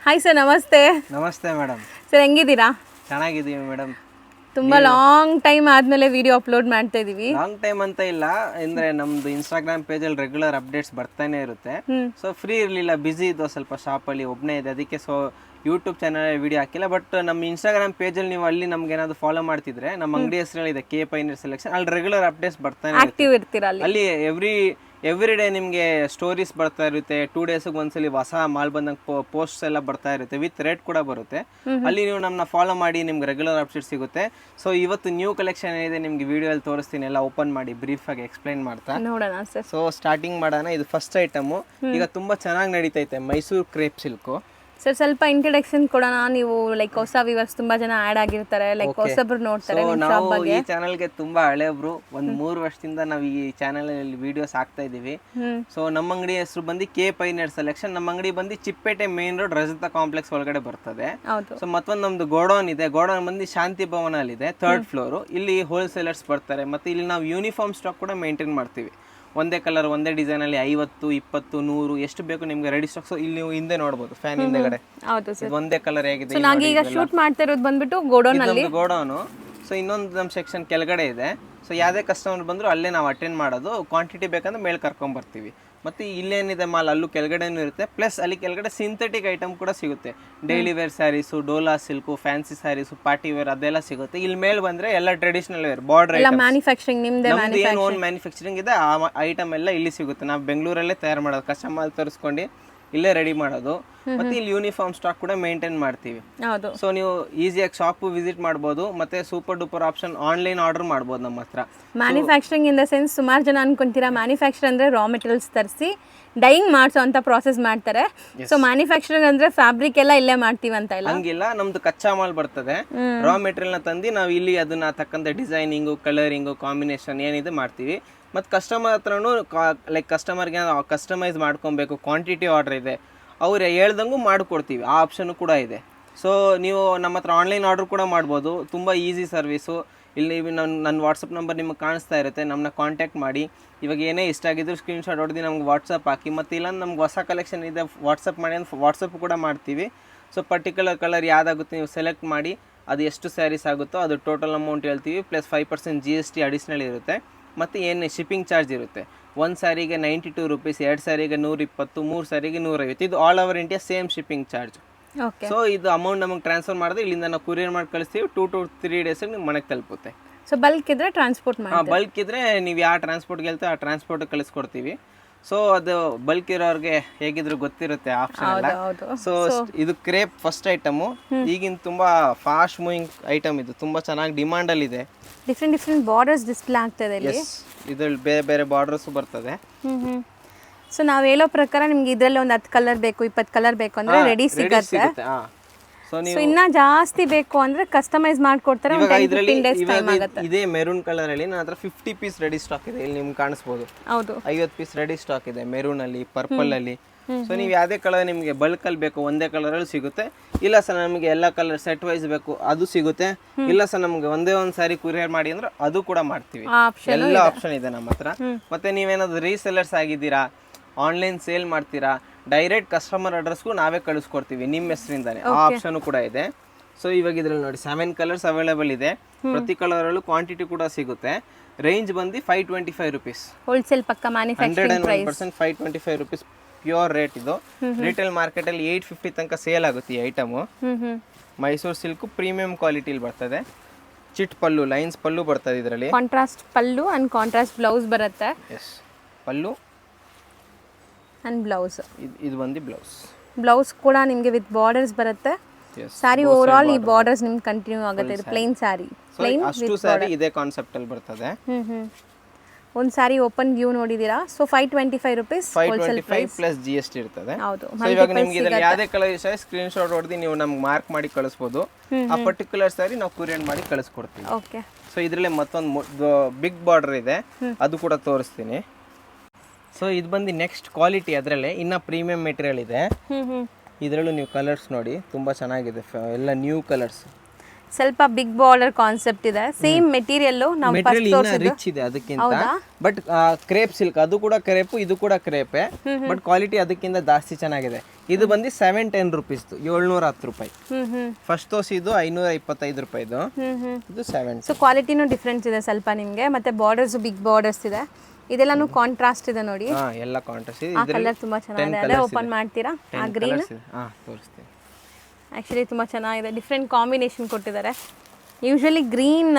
Hi sir, ನಮಸ್ತೆ. ನಮಸ್ತೆ madam. Sir ಹೆಂಗಿದ್ದೀರಾ? ಚೆನ್ನಾಗಿದ್ದೀವಿ ಮೇಡಮ್. ತುಂಬ ಲಾಂಗ್ ಟೈಮ್ ಆದಮೇಲೆ ವಿಡಿಯೋ ಅಪ್ಲೋಡ್ ಮಾಡ್ತಾ ಇದ್ದೀವಿ. ಲಾಂಗ್ ಟೈಮ್ ಅಂತ ಇಲ್ಲ, ಅಂದರೆ ನಮ್ಮದು ಇನ್ಸ್ಟಾಗ್ರಾಮ್ ಪೇಜಲ್ಲಿ ರೆಗ್ಯುಲರ್ ಅಪ್ಡೇಟ್ಸ್ ಬರ್ತಾನೆ ಇರುತ್ತೆ. ಸೊ ಫ್ರೀ ಇರಲಿಲ್ಲ, ಬ್ಯುಸಿ ಇದ್ದು ಸ್ವಲ್ಪ ಶಾಪಲ್ಲಿ ಒಬ್ಬನೇ ಇದೆ, ಅದಕ್ಕೆ ಸೊ ಯೂಟ್ಯೂಬ್ ಚಾನಲ್ ವಿಡಿಯೋ ಹಾಕಿಲ್ಲ. ಬಟ್ ನಮ್ಮ ಇನ್ಸ್ಟಾಗ್ರಾಮ್ ಪೇಜಲ್ಲಿ ನೀವು ಅಲ್ಲಿ ನಮ್ಗೆ ಏನಾದ್ರು ಫಾಲೋ ಮಾಡ್ತಿದ್ರೆ ನಮ್ಮ ಅಂಗಡಿ ಹೆಸರಲ್ಲಿದೆ ಕೆ ಪೈನೀರ್ ಸೆಲೆಕ್ಷನ್. ಅಲ್ಲಿ ರೆಗ್ಯುಲರ್ ಅಪ್ಡೇಟ್ಸ್ ಬರ್ತಾನೆ ಆಕ್ಟಿವ್ ಇರ್ತೀರಾ ಅಲ್ಲಿ. ಎವ್ರಿ ಡೇ ನಿಮಗೆ ಸ್ಟೋರೀಸ್ ಬರ್ತಾ ಇರುತ್ತೆ. 2 ಡೇಸ್ಗೆ ಒಂದ್ಸಲಿ ಹೊಸ ಮಾಲ್ ಬಂದಂಗೆ ಪೋಸ್ಟ್ಸ್ ಎಲ್ಲ ಬರ್ತಾ ಇರುತ್ತೆ, ವಿತ್ ರೇಟ್ ಕೂಡ ಬರುತ್ತೆ. ಅಲ್ಲಿ ನೀವು ನಮ್ಮನ್ನ ಫಾಲೋ ಮಾಡಿ, ನಿಮ್ಗೆ ರೆಗ್ಯುಲರ್ ಅಪ್ಡೇಟ್ ಸಿಗುತ್ತೆ. ಸೊ ಇವತ್ತು ನ್ಯೂ ಕಲೆಕ್ಷನ್ ಏನಿದೆ ನಿಮ್ಗೆ ವಿಡಿಯೋಲ್ಲಿ ತೋರಿಸ್ತೀನಿ, ಎಲ್ಲ ಓಪನ್ ಮಾಡಿ ಬ್ರೀಫ್ ಆಗಿ ಎಕ್ಸ್ಪ್ಲೈನ್ ಮಾಡ್ತಾ ನೋಡೋಣ ಸರ್. ಸೊ ಸ್ಟಾರ್ಟಿಂಗ್ ಮಾಡೋಣ. ಇದು ಫಸ್ಟ್ ಐಟಮು. ಈಗ ತುಂಬಾ ಚೆನ್ನಾಗಿ ನಡೀತೈತೆ ಮೈಸೂರು ಕ್ರೇಪ್ ಸಿಲ್ಕು. ಸರ್ ಸ್ವಲ್ಪ ಇಂಟ್ರಡಕ್ಷನ್ ಕೊಡೋಣ. ನೀವು ಲೈಕ್ ಹೊಸ ವ್ಯೂವರ್ಸ್ ತುಂಬಾ ಜನ ಆಡ್ ಆಗಿರ್ತಾರೆ, ಲೈಕ್ ಹೊಸಬ್ರು ನೋಡ್ತಾರೆ ನಿಮ್ಮ ಶಾಪ್ ನಾವು ಬಗ್ಗೆ. ಈ ಚಾನಲ್ಗೆ ತುಂಬಾ ಹಳೆಬ್ರು, ಒಂದ್ 3 ವರ್ಷದಿಂದ ನಾವು ಈ ಚಾನಲ್ ಅಲ್ಲಿ ವಿಡಿಯೋಸ್ ಹಾಕ್ತಾ ಇದೀವಿ. ಸೊ ನಮ್ಮ ಅಂಗಡಿ ಹೆಸರು ಬಂದು ಕೆ ಪೈನೀರ್ ಸೆಲೆಕ್ಷನ್. ನಮ್ಮ ಅಂಗಡಿ ಬಂದು ಚಿಪ್ಪೇಟೆ ಮೇನ್ ರೋಡ್ ರಜತ ಕಾಂಪ್ಲೆಕ್ಸ್ ಒಳಗಡೆ ಬರ್ತದೆ. ಸೊ ಮತ್ತೊಂದು ನಮ್ದು ಗೋಡೌನ್ ಇದೆ. ಗೋಡೌನ್ ಬಂದು ಶಾಂತಿ ಭವನ ಅಲ್ಲಿ ಇದೆ, 3rd ಫ್ಲೋರ್. ಇಲ್ಲಿ ಹೋಲ್ಸೇಲರ್ಸ್ ಬರ್ತಾರೆ. ಮತ್ತೆ ಇಲ್ಲಿ ನಾವು ಯೂನಿಫಾರ್ಮ್ ಸ್ಟಾಕ್ ಕೂಡ ಮೇಂಟೈನ್ ಮಾಡ್ತೀವಿ. ಒಂದೇ ಕಲರ್ ಒಂದೇ ಡಿಸೈನ್ ಅಲ್ಲಿ 50, 20, 100 ಎಷ್ಟು ಬೇಕು ನಿಮ್ಗೆ ರೆಡಿ ಸ್ಟಾಕ್. ಸೊ ಇಲ್ಲಿ ನೀವು ಹಿಂದೆ ನೋಡಬಹುದು, ಫ್ಯಾನ್ ಹಿಂದೆಗಡೆ ಒಂದೇ ಕಲರ್ ಹೇಗಿದೆ. ಈಗ ಶೂಟ್ ಮಾಡ್ತಾ ಇರೋದು ಬಂದ್ಬಿಟ್ಟು ಗೋಡೌನ್ ಅಲ್ಲಿ. ಗೋಡೌನು. ಸೊ ಇನ್ನೊಂದು ನಮ್ಮ ಸೆಕ್ಷನ್ ಕೆಳಗಡೆ ಇದೆ. ಸೊ ಯಾವುದೇ ಕಸ್ಟಮರ್ ಬಂದ್ರು ಅಲ್ಲೇ ನಾವು ಅಟೆಂಡ್ ಮಾಡೋದು. ಕ್ವಾಂಟಿಟಿ ಬೇಕಂದ್ರೆ ಮೇಲೆ ಕರ್ಕೊಂಡ್ ಬರ್ತೀವಿ. ಮತ್ತೆ ಇಲ್ಲೇನಿದೆ ಮಾಲ್ ಅಲ್ಲೂ ಕೆಳಗಡೆನೂ ಇರುತ್ತೆ. ಪ್ಲಸ್ ಅಲ್ಲಿ ಕೆಳಗಡೆ ಸಿಂಥೆಟಿಕ್ ಐಟಮ್ ಕೂಡ ಸಿಗುತ್ತೆ. Daily wear saris, Dola silk, fancy saris, party wear ಅದೆಲ್ಲ ಸಿಗುತ್ತೆ. ಇಲ್ಲಿ ಮೇಲೆ ಬಂದ್ರೆ ಎಲ್ಲ traditional wear, border item, manufacturing ನಿಮ್ದೇ ಏನು ಓನ್ ಮ್ಯಾನುಫ್ಯಾಕ್ಚರಿಂಗ್ ಇದೆ. ಆ ಐಟಮ್ ಎಲ್ಲ ಇಲ್ಲಿ ಸಿಗುತ್ತೆ. ನಾವು ಬೆಂಗಳೂರಲ್ಲೇ ತಯಾರು ಮಾಡೋದು, ಕಚ್ಚಾ ಮಾಲ್ ತರಿಸ್ಕೊಂಡು ಇಲ್ಲೇ ರೆಡಿ ಮಾಡೋದು. ಮತ್ತೆ ಇಲ್ಲಿ ಯೂನಿಫಾರ್ಮ್ ಸ್ಟಾಕ್ ಕೂಡ ಮೇಂಟೈನ್ ಮಾಡ್ತೀವಿ. ಸೊ ನೀವು ಈಸಿಯಾಗಿ ಶಾಪ್ ವಿಸಿಟ್ ಮಾಡ್ಬೋದು. ಮತ್ತೆ super duper option online order ಮಾಡ್ಬೋದು ನಮ್ಮ ಹತ್ರ. ಮ್ಯಾನುಫ್ಯಾಕ್ಚರಿಂಗ್ ಇನ್ ದ ಸೆನ್ಸ್ ಸುಮಾರು ಜನ ಅನ್ಕೊಂತೀರಾ ಮ್ಯಾನುಫ್ಯಾಕ್ಚರ್ ಅಂದ್ರೆ ರಾ ಮೆಟೀರಿಯಲ್ಸ್ ತರಿಸಿ ಡೈಯಿಂಗ್ ಮಾಡಿಸೋ ಅಂತ ಪ್ರಾಸೆಸ್ ಮಾಡ್ತಾರೆ. ಸೊ ಮ್ಯಾನುಫ್ಯಾಕ್ಚರಿಂಗ್ ಅಂದ್ರೆ ಫ್ಯಾಬ್ರಿಕ್ ಎಲ್ಲ ಇಲ್ಲೇ ಮಾಡ್ತೀವಿ ಅಂತ ಇಲ್ಲ, ಹಂಗಿಲ್ಲ. ನಮ್ದು ಕಚ್ಚಾ ಮಾಲ್ ಬರ್ತದೆ, ರಾ ಮೆಟೀರಿಯಲ್ ನ ತಂದು ನಾವು ಇಲ್ಲಿ ಅದನ್ನ ತಕ್ಕಂತೆ ಡಿಸೈನಿಂಗು, ಕಲರಿಂಗು, ಕಾಂಬಿನೇಷನ್ ಏನಿದೆ ಮಾಡ್ತೀವಿ. ಮತ್ತು ಕಸ್ಟಮರ್ ಹತ್ರನೂ ಲೈಕ್ ಕಸ್ಟಮರ್ಗೆ ಕಸ್ಟಮೈಸ್ ಮಾಡ್ಕೊಬೇಕು, ಕ್ವಾಂಟಿಟಿ ಆರ್ಡರ್ ಇದೆ ಅವ್ರು ಹೇಳ್ದಂಗೂ ಮಾಡಿಕೊಡ್ತೀವಿ. ಆ ಆಪ್ಷನ್ ಕೂಡ ಇದೆ. ಸೊ ನೀವು ನಮ್ಮ ಹತ್ರ ಆನ್ಲೈನ್ ಆರ್ಡರ್ ಕೂಡ ಮಾಡ್ಬೋದು. ತುಂಬ ಈಸಿ ಸರ್ವಿಸು. ಇಲ್ಲಿ ನನ್ನ ವಾಟ್ಸಪ್ ನಂಬರ್ ನಿಮಗೆ ಕಾಣಿಸ್ತಾ ಇರುತ್ತೆ, ನಮ್ಮನ್ನ ಕಾಂಟ್ಯಾಕ್ಟ್ ಮಾಡಿ. ಇವಾಗ ಏನೇ ಇಷ್ಟ ಆಗಿದ್ರು ಸ್ಕ್ರೀನ್ಶಾಟ್ ಹೊಡೆದು ನಮ್ಗೆ ವಾಟ್ಸಪ್ ಹಾಕಿ. ಮತ್ತು ಇಲ್ಲ ನಮ್ಗೆ ಹೊಸ ಕಲೆಕ್ಷನ್ ಇದೆ ವಾಟ್ಸಪ್ ಮಾಡಿ ಅಂತ ವಾಟ್ಸಪ್ ಕೂಡ ಮಾಡ್ತೀವಿ. ಸೊ ಪರ್ಟಿಕ್ಯುಲರ್ ಕಲರ್ ಯಾವುದಾಗುತ್ತೆ ನೀವು ಸೆಲೆಕ್ಟ್ ಮಾಡಿ, ಅದು ಎಷ್ಟು ಸ್ಯಾರೀಸ್ ಆಗುತ್ತೋ ಅದು ಟೋಟಲ್ ಅಮೌಂಟ್ ಹೇಳ್ತೀವಿ. ಪ್ಲಸ್ 5% GST ಅಡಿಷ್ನಲ್ ಇರುತ್ತೆ. ಮತ್ತು ಏನು ಶಿಪ್ಪಿಂಗ್ ಚಾರ್ಜ್ ಇರುತ್ತೆ. 1 ಸ್ಯಾರಿಗೆ 92 ರೂಪೀಸ್, 2 ಸ್ಯಾರಿಗೆ 120, 3 ಸ್ಯಾರಿಗೆ 150. ಇದು all over India same shipping charge. So ಇದು ಅಮೌಂಟ್ ನಮಗೆ ಟ್ರಾನ್ಸ್ಫರ್ ಮಾಡಿದ್ರೆ ಇಲ್ಲಿಂದ ನಾವು ಕೊರಿಯರ್ ಮಾಡಿ ಕಳಿಸ್ತೀವಿ. 2 to 3 ಡೇಸ್ ನಿಮ್ಗೆ ಮನೆಗೆ ತಲುಪುತ್ತೆ. ಸೊ ಬಲ್ಕ್ ಇದ್ರೆ ಟ್ರಾನ್ಸ್ಪೋರ್ಟ್ ಮಾಡಿ. ಬಲ್ಕ್ ಇದ್ರೆ ನೀವು ಯಾವ ಟ್ರಾನ್ಸ್ಪೋರ್ಟ್ಗೆ ಹೇಳ್ತೀವಿ ಆ ಟ್ರಾನ್ಸ್ಪೋರ್ಟ್ ಕಳಿಸ್ಕೊಡ್ತೀವಿ. ಸೊ ಅದು ಬಲ್ಕ್ ಇರೋರಿಗೆ ಹೇಗಿದ್ರು ಗೊತ್ತಿರುತ್ತೆ ಆಪ್ಷನ್ ಎಲ್ಲ. ಸೊ ಇದು ಕ್ರೇಪ್ ಫಸ್ಟ್ ಐಟಮು. ಈಗಿನ ತುಂಬಾ ಫಾಸ್ಟ್ ಮೂವಿಂಗ್ ಐಟಮ್ ಇದು. ತುಂಬಾ ಚೆನ್ನಾಗಿ ಡಿಮಾಂಡ್ ಅಲ್ಲಿ ಇದೆ. ಡಿಫ್ರೆಂಟ್ ಬಾರ್ಡರ್ಸ್ ಡಿಸ್ಪ್ಲೇ ಆಗ್ತದೆ ಇಲ್ಲಿ. ಇದ್ರಲ್ಲಿ ಬೇರೆ ಬೇರೆ ಬಾರ್ಡರ್ಸ್ ಬರ್ತದೆ. ಸೊ ನಾವು ಹೇಳೋ ಪ್ರಕಾರ ನಿಮ್ಗೆ ಇದ್ರಲ್ಲಿ ಒಂದು 10 ಕಲರ್ ಬೇಕು, 20 ಕಲರ್ ಬೇಕು ಅಂದ್ರೆ ರೆಡಿ ಸಿಗುತ್ತೆ. ಸೊ ಇನ್ನ ಜಾಸ್ತಿ ಬೇಕು ಅಂದ್ರೆ ಕಸ್ಟಮೈಸ್ ಮಾಡ್ಕೊಡ್ತಾರೆ. ಇದೇ ಮೆರೂನ್ ಕಲರ್ ಅಲ್ಲಿ ನನ್ನ ಹತ್ರ 50 ಪೀಸ್ ರೆಡಿ ಸ್ಟಾಕ್ ಇದೆ. ಇಲ್ಲಿ ನಿಮ್ಗೆ ಕಾಣಿಸ್ಬೋದು. ಹೌದು, 50 ಪೀಸ್ ರೆಡಿ ಸ್ಟಾಕ್ ಇದೆ ಮೆರೂನ್ ಅಲ್ಲಿ, ಪರ್ಪಲ್ ಅಲ್ಲಿ. ಸೊ ನೀವು ಯಾವುದೇ ಕಲರ್ ನಿಮಗೆ ಬಲ್ಕ್ ಅಲ್ಲಿ ಬೇಕು ಒಂದೇ ಕಲರ್ ಅಲ್ಲಿ ಸಿಗುತ್ತೆ. ಇಲ್ಲ ಸರ್ ನಮಗೆ ಎಲ್ಲ ಕಲರ್ ಸೆಟ್ ವೈಸ್ ಬೇಕು ಅದು ಸಿಗುತ್ತೆ. ಇಲ್ಲ ಸರ್ ನಮ್ಗೆ ಒಂದೇ ಒಂದು ಸಾರಿ ಕುರಿಯರ್ ಮಾಡಿ ಅಂದ್ರೆ ಅದು ಕೂಡ ಮಾಡ್ತೀವಿ. ಎಲ್ಲ ಆಪ್ಷನ್ ಇದೆ ನಮ್ಮ ಹತ್ರ. ಮತ್ತೆ ನೀವೇನಾದ್ರು ರೀಸೆಲ್ಲರ್ಸ್ ಆಗಿದ್ದೀರಾ, ಆನ್ಲೈನ್ ಸೇಲ್ ಮಾಡ್ತೀರಾ, ಡೈರೆಕ್ಟ್ ಕಸ್ಟಮರ್ ಅಡ್ರೆಸ್ಗೂ ನಾವೇ ಕಳಿಸ್ಕೊಡ್ತೀವಿ ನಿಮ್ಮ ಹೆಸರಿಂದಾನೆ. ಆ ಆಪ್ಷನ್ ಕೂಡ ಇದೆ. ಸೊ ಇವಾಗ ಇದ್ರಲ್ಲಿ ನೋಡಿ 7 ಕಲರ್ಸ್ ಅವೈಲೇಬಲ್ ಇದೆ. ಪ್ರತಿ ಕಲರ್ ಅಲ್ಲೂ ಕ್ವಾಂಟಿಟಿ ಕೂಡ ಸಿಗುತ್ತೆ. ರೇಂಜ್ ಬಂದು 525 ರೂಪೀಸ್. ಹೋಲ್ಸೇಲ್ ಪಕ್ಕ manufacturing price 101% 525 rupees pure rate. ಇದು ರಿಟೇಲ್ ಮಾರ್ಕೆಟ್ ಅಲ್ಲಿ 850 ತನಕ ಸೇಲ್ ಆಗುತ್ತೆ ಈ ಐಟಮು. ಮೈಸೂರು ಸಿಲ್ಕ್ ಪ್ರೀಮಿಯಂ ಕ್ವಾಲಿಟಿಲಿ ಬರ್ತದೆ. ಚಿಟ್ ಪಲ್ಲು, ಲೈನ್ಸ್ ಪಲ್ಲು ಬರ್ತದೆ ಇದರಲ್ಲಿ. Contrast pallu and contrast blouse ಬರುತ್ತೆ. Yes, pallu and blouse. ಇದು ಬಂದು ಬ್ಲೌಸ್ ಕೂಡ ನಿಮಗೆ ವಿತ್ ಬಾರ್ಡರ್ಸ್ ಬರುತ್ತೆ. ಸಾರಿ ಓವರ್ ಆಲ್ ಈ ಬಾರ್ಡರ್ಸ್ ನಿಮ್ಗೆ ಕಂಟಿನ್ಯೂ ಆಗುತ್ತೆ. ಇದು ಪ್ಲೇನ್ ಸಾರಿ, ಪ್ಲೇನ್ ಅಷ್ಟು ಸಾರಿ ಇದೇ ಕಾನ್ಸೆಪ್ಟ್ ಅಲ್ಲಿ ಬರ್ತದೆ. ಒಂದು ಸಾರಿ ಓಪನ್ ವ್ಯೂ ನೋಡಿದೀರಾ. ಸೊ 525 ರೂಪೀಸ್ 525 ಪ್ಲಸ್ GST ಇರ್ತದೆ. ಹೌದು. ಸೊ ಇವಾಗ ನಿಮ್ಗೆ ಇದರಲ್ಲಿ ಯಾವುದೇ ಕಲರ್ ಇಷ್ಟ ಸ್ಕ್ರೀನ್ ಶಾಟ್ ಹೊಡೆದು ನೀವು ನಮ್ಗೆ ಮಾರ್ಕ್ ಮಾಡಿ ಕಳಿಸ್ಬೋದು. ಆ ಪರ್ಟಿಕ್ಯುಲರ್ ಸಾರಿ ನಾವು ಕುರಿಯರ್ ಮಾಡಿ ಕಳಿಸ್ಕೊಡ್ತೀವಿ. ಓಕೆ. ಸೊ ಇದರಲ್ಲಿ ಮತ್ತೊಂದು ಬಿಗ್ ಬಾರ್ಡರ್ ಇದೆ, ಅದು ಕೂಡ ತೋರಿಸ್ತೀನಿ. ಸೊ ಇದು ಬಂದು ನೆಕ್ಸ್ಟ್ ಕ್ವಾಲಿಟಿ. ಅದರಲ್ಲೇ ಇನ್ನ ಪ್ರೀಮಿಯಂ ಮೆಟೀರಿಯಲ್ ಇದೆ. ಇದರಲ್ಲೂ ನೀವು ಕಲರ್ಸ್ ನೋಡಿ ತುಂಬಾ ಚೆನ್ನಾಗಿದೆ, ಎಲ್ಲ ನ್ಯೂ ಕಲರ್ಸ್. ಸ್ವಲ್ಪ ಬಿಗ್ ಬಾರ್ಡರ್ ಕಾನ್ಸೆಪ್ಟ್ ಇದೆ. ಸೇಮ್ ಮೆಟೀರಿಯಲ್ ನಾವು ಮೆಟೀರಿಯಲ್ ಇನ್ನ ರಿಚ್ ಇದೆ ಅದಕ್ಕಿಂತ. ಬಟ್ ಕ್ರೇಪ್ ಸಿಲ್ಕ್ ಅದು ಕೂಡ ಕ್ರೇಪ್, ಇದು ಕೂಡ ಕ್ರೇಪೆ, ಬಟ್ ಕ್ವಾಲಿಟಿ ಅದಕ್ಕಿಂತ ಜಾಸ್ತಿ ಚೆನ್ನಾಗಿದೆ. ಇದು ಬಂದು 710 rupees, 710 ರೂಪಾಯಿ. ಫಸ್ಟ್ ತೋರ್ಸಿ ಇದು 525 ರೂಪಾಯಿದು, ಇದು 7. ಸೊ ಕ್ವಾಲಿಟಿನೂ ಡಿಫ್ರೆನ್ಸ್ ಇದೆ ಸ್ವಲ್ಪ ನಿಮಗೆ. ಮತ್ತೆ ಬಾರ್ಡರ್ಸ್ ಬಿಗ್ ಬಾರ್ಡರ್ಸ್ ಇದೆ. ಇದೆಲ್ಲಾನು ಕಾಂಟ್ರಾಸ್ಟ್ ಇದೆ ನೋಡಿ. ಎಲ್ಲ ಕಾಂಟ್ರಾಸ್ಟ್ ಇದೆ. ಆ ಕಲರ್ ತುಂಬಾ ಚೆನ್ನಾಗಿದೆ. ಅದೇ ಓಪನ್ ಮಾಡ್ತೀರಾ? ಆ ಗ್ರೀನ್ ತೋರಿಸ್ತೀನಿ. ಆ್ಯಕ್ಚುಲಿ ತುಂಬ ಚೆನ್ನಾಗಿದೆ. ಡಿಫ್ರೆಂಟ್ ಕಾಂಬಿನೇಷನ್ ಕೊಟ್ಟಿದ್ದಾರೆ. ಯೂಶ್ವಲಿ ಗ್ರೀನ್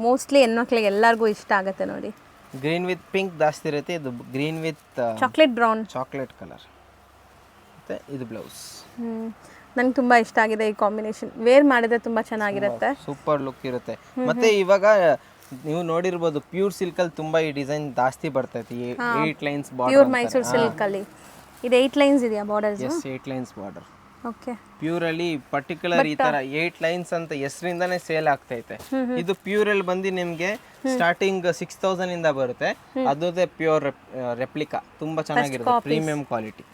ಮೋಸ್ಟ್ಲಿ ಹೆಣ್ಮಕ್ಳಿಗೆ ಎಲ್ಲರಿಗೂ ಇಷ್ಟ ಆಗುತ್ತೆ ನೋಡಿ. ಗ್ರೀನ್ ವಿತ್ ಪಿಂಕ್ ಜಾಸ್ತಿ ಇರುತ್ತೆ. ಇದು green with chocolate brown, chocolate colour. ಮತ್ತೆ ಇದು ಬ್ಲೌಸ್. ನಂಗೆ ತುಂಬ ಇಷ್ಟ ಆಗಿದೆ ಈ ಕಾಂಬಿನೇಷನ್. ವೇರ್ ಮಾಡಿದ್ರೆ ತುಂಬ ಚೆನ್ನಾಗಿರುತ್ತೆ, ಸೂಪರ್ ಲುಕ್ ಇರುತ್ತೆ. ಮತ್ತೆ ಇವಾಗ ನೀವು ನೋಡಿರ್ಬೋದು ಪ್ಯೂರ್ ಸಿಲ್ಕ್ ಅಲ್ಲಿ ತುಂಬಾ ಈ ಡಿಸೈನ್ ಜಾಸ್ತಿ ಬರ್ತೈತಿ. 8 lines border, pure Mysuru silk ಅಲ್ಲಿ ಇದು 8 ಲೈನ್ಸ್ ಇದೆಯಾ borders? 8 lines border. Okay. Pure ಅಲ್ಲಿ ಪರ್ಟಿಕ್ಯುಲರ್ ಈ ತರ 8 ಲೈನ್ಸ್ ಅಂತ ಹೆಸರಿಂದಾನೇ ಸೇಲ್ ಆಗ್ತೈತೆ. ಇದು ಪ್ಯೂರ್ ಅಲ್ಲಿ ಬಂದು ನಿಮ್ಗೆ ಸ್ಟಾರ್ಟಿಂಗ್ 6000 ಇಂದ ಬರುತ್ತೆ. ಅದೇ ಪ್ಯೂರ್ ರೆಪ್ಲಿಕಾ, ತುಂಬಾ ಚೆನ್ನಾಗಿರುತ್ತೆ, premium quality.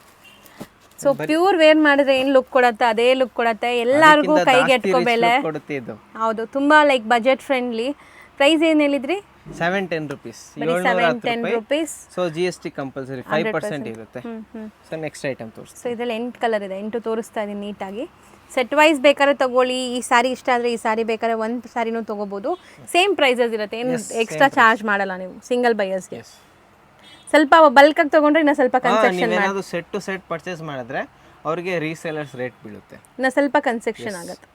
So pure wear ಮಾಡಿದ್ರೆ ಏನ್ ಲುಕ್ ಕೊಡುತ್ತೆ ಅದೇ ಲುಕ್ ಕೊಡುತ್ತೆ. ಎಲ್ಲರಿಗೂ ಕೈಗೆ ಎಟ್ಕೋ ಬೆಲೆ ಕೊಡುತ್ತೆ ಇದು. ಹೌದು, ತುಂಬಾ ಲೈಕ್ ಬಜೆಟ್ ಫ್ರೆಂಡ್ಲಿ. ಪ್ರೈಸ್ ಏನ್ ಹೇಳಿದ್ರಿ? 710 rupees, 710 rupees. So GST compulsory 5% ಇರುತ್ತೆ. ಸೊ ನೆಕ್ಸ್ಟ್ ಐಟಮ್ ತೋರಿಸಿ. ಸೊ ಇದರಲ್ಲಿ 8 ಕಲರ್ ಇದೆ. 8 ತೋರಿಸ್ತಾ ಇದೀನಿ ನೀಟಾಗಿ. ಸೆಟ್ ವೈಸ್ ಬೇಕಾದ್ರೆ ತಗೊಳ್ಳಿ. ಈ ಸಾರಿ ಇಷ್ಟ ಆದರೆ ಈ ಸಾರಿ ಬೇಕಾದ್ರೆ ಒಂದು ಸಾರಿನೂ ತೊಗೋಬೋದು. ಸೇಮ್ ಪ್ರೈಸಸ್ ಇರುತ್ತೆ, ಏನು ಎಕ್ಸ್ಟ್ರಾ ಚಾರ್ಜ್ ಮಾಡಲ್ಲ ನೀವು ಸಿಂಗಲ್ ಬೈಯರ್ಸ್ಗೆ. ಸ್ವಲ್ಪ ಬಲ್ಕಾಗಿ ತೊಗೊಂಡ್ರೆ ಇನ್ನೂ ಸ್ವಲ್ಪ ಕನ್ಸೆಕ್ಷನ್ ಏನಾದರೂ ಸೆಟ್ ಟು ಸೆಟ್ ಪರ್ಚೇಸ್ ಮಾಡಿದ್ರೆ ಅವರಿಗೆ ರೀಸೇಲರ್ಸ್ ರೇಟ್ ಬೀಳುತ್ತೆ, ಇನ್ನೂ ಸ್ವಲ್ಪ ಕನ್ಸೆಕ್ಷನ್ ಆಗುತ್ತೆ.